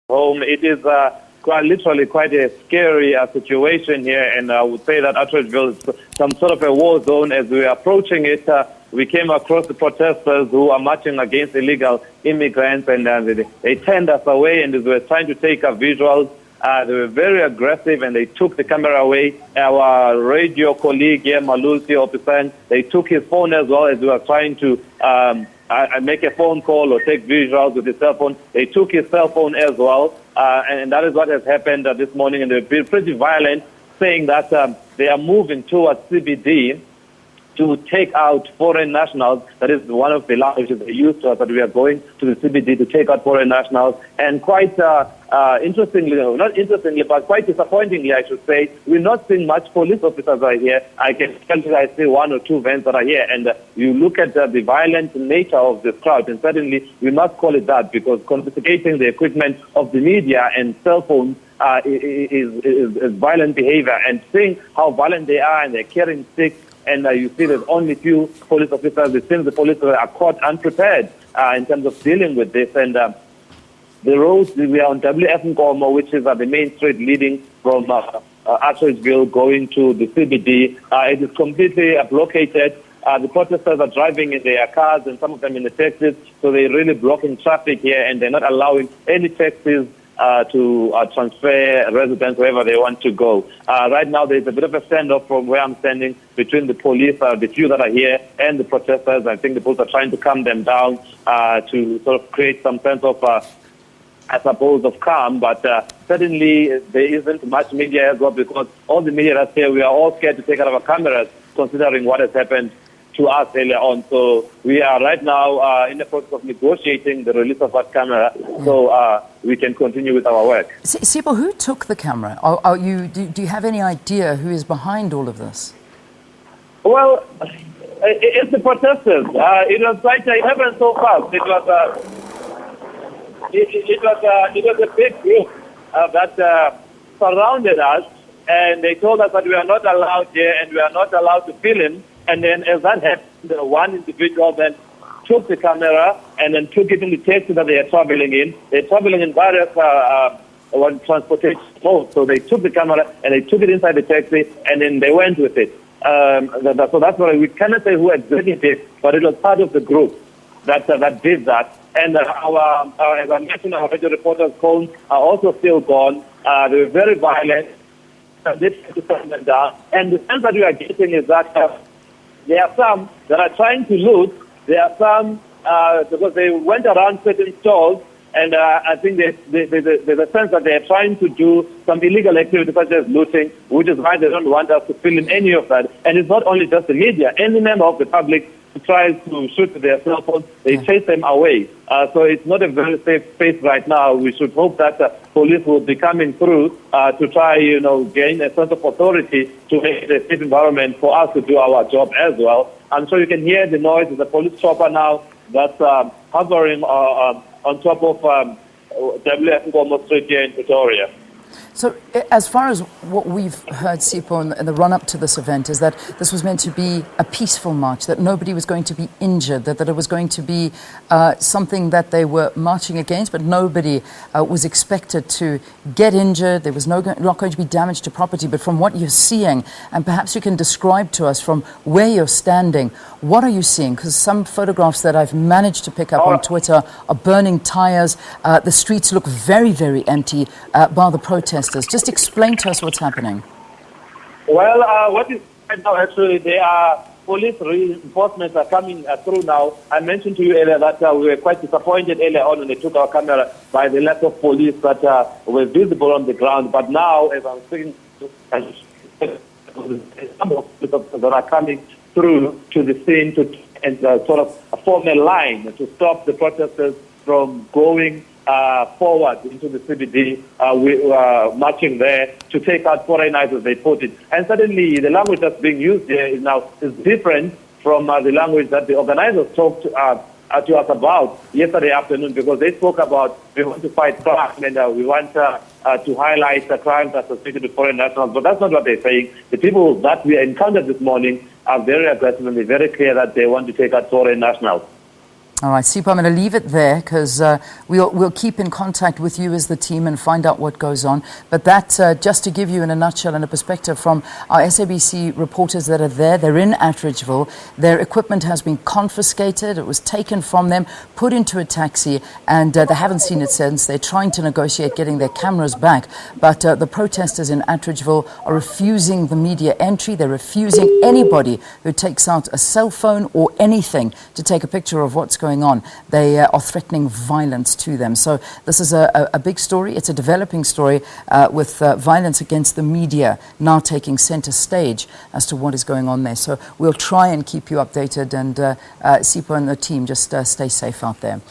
home. It is literally quite a scary situation here, and I would say that Atteridgeville is some sort of a war zone. As we were approaching it, we came across the protesters who are marching against illegal immigrants, and they turned us away, and as we were trying to take our visuals, they were very aggressive, and they took the camera away. Our radio colleague here, Malusi Opisan, they took his phone as well as we were trying to make a phone call or take visuals with his cell phone. They took his cell phone as well, and that is what has happened this morning. And they've been pretty violent, saying that they are moving towards CBD to take out foreign nationals. That is one of the languages they use to us, that we are going to the CBD to take out foreign nationals. And quite interestingly, not interestingly, but quite disappointingly, I should say, we're not seeing much police officers are here. I can tell you, I see one or two vans that are here, and you look at the violent nature of this crowd, and certainly we must call it that, because confiscating the equipment of the media and cell phones is violent behavior. And seeing how violent they are, and they're carrying sticks, and you see there's only few police officers. It seems the police are caught unprepared in terms of dealing with this. And the roads, we are on WF Nkomo, which is the main street leading from Atteridgeville going to the CBD. It is completely blockaded. The protesters are driving in their cars, and some of them in the taxis, so they're really blocking traffic here, and they're not allowing any taxis to transfer residents wherever they want to go. Right now, there's a bit of a standoff from where I'm standing between the police, the few that are here, and the protesters. I think the police are trying to calm them down to sort of create some sense of, I suppose, of calm. But certainly, there isn't much media as well, because all the media that's here, we are all scared to take out our cameras, considering what has happened to us earlier on. So we are right now in the process of negotiating the release of that camera, so we can continue with our work. Sipho, who took the camera? Do you have any idea who is behind all of this? Well, it's the protesters. It was like it happened so fast. It was a big group that surrounded us, and they told us that we are not allowed here and we are not allowed to film. And then as that happened, one individual then took the camera and then took it in the taxi that they are traveling in. They're traveling in various transportation modes. So they took the camera and they took it inside the taxi, and then they went with it. So that's why we cannot say who exactly did, but it was part of the group that did that. And as I mentioned, our radio reporters' phones are also still gone. They were very violent. They tried to turn them down. And the sense that we are getting is that there are some that are trying to loot. There are some because they went around certain stores, and I think there's a sense that they are trying to do some illegal activity such as looting, which is why they don't want us to film any of that. And it's not only just the media. Any member of the public who tries to shoot with their cell phones, they chase them away. So it's not a very safe space right now. We should hope that police will be coming through to try, gain a sense of authority to make it a safe environment for us to do our job as well. I'm sure you can hear the noise of the police chopper now that's hovering on top of WF Nkomo Street here in Pretoria. So as far as what we've heard, Sipho, in the run-up to this event, is that this was meant to be a peaceful march, that nobody was going to be injured, that it was going to be something that they were marching against, but nobody was expected to get injured. There was not going to be damage to property. But from what you're seeing, and perhaps you can describe to us from where you're standing, what are you seeing? Because some photographs that I've managed to pick up on Twitter are burning tires. The streets look very, very empty bar the protesters. Just explain to us what's happening. Well, what is right now, actually, there are police reinforcements are coming through now. I mentioned to you earlier that we were quite disappointed earlier on when they took our camera by the lack of police that were visible on the ground. But now, as I'm speaking, some of that are coming through to the scene and sort of form a line to stop the protesters from going forward into the CBD. We are marching there to take out foreigners, as they put it. And suddenly, the language that's being used here is different from the language that the organizers talked to us about yesterday afternoon, because they spoke about we want to fight crime and we want to highlight the crimes associated with foreign nationals. But that's not what they're saying. The people that we encountered this morning are very aggressive, and they're very clear that they want to take out foreign nationals. All right, Sipho, I'm going to leave it there because we'll keep in contact with you as the team and find out what goes on. But that, just to give you in a nutshell and a perspective from our SABC reporters that are there, they're in Atteridgeville. Their equipment has been confiscated. It was taken from them, put into a taxi, and they haven't seen it since. They're trying to negotiate getting their cameras back. But the protesters in Atteridgeville are refusing the media entry. They're refusing anybody who takes out a cell phone or anything to take a picture of what's going on. They are threatening violence to them. So this is a big story. It's a developing story with violence against the media now taking center stage as to what is going on there. So we'll try and keep you updated, and Sipho and the team just stay safe out there.